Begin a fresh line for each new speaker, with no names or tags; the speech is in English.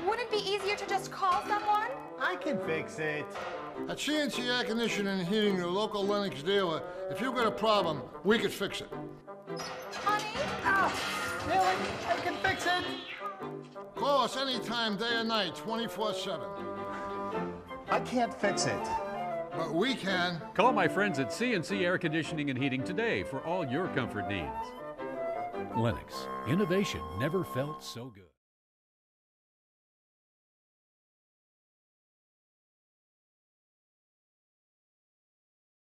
Wouldn't it be easier to just call someone?
I can fix it.
At CNC Air Conditioning and Heating, your local Lennox dealer, if you've got a problem, we could fix it.
Honey?
Ah, really? I can fix it.
Call us anytime, day or night, 24/7.
I can't fix it.
But we can.
Call my friends at CNC Air Conditioning and Heating today for all your comfort needs. Lennox, innovation never felt so good.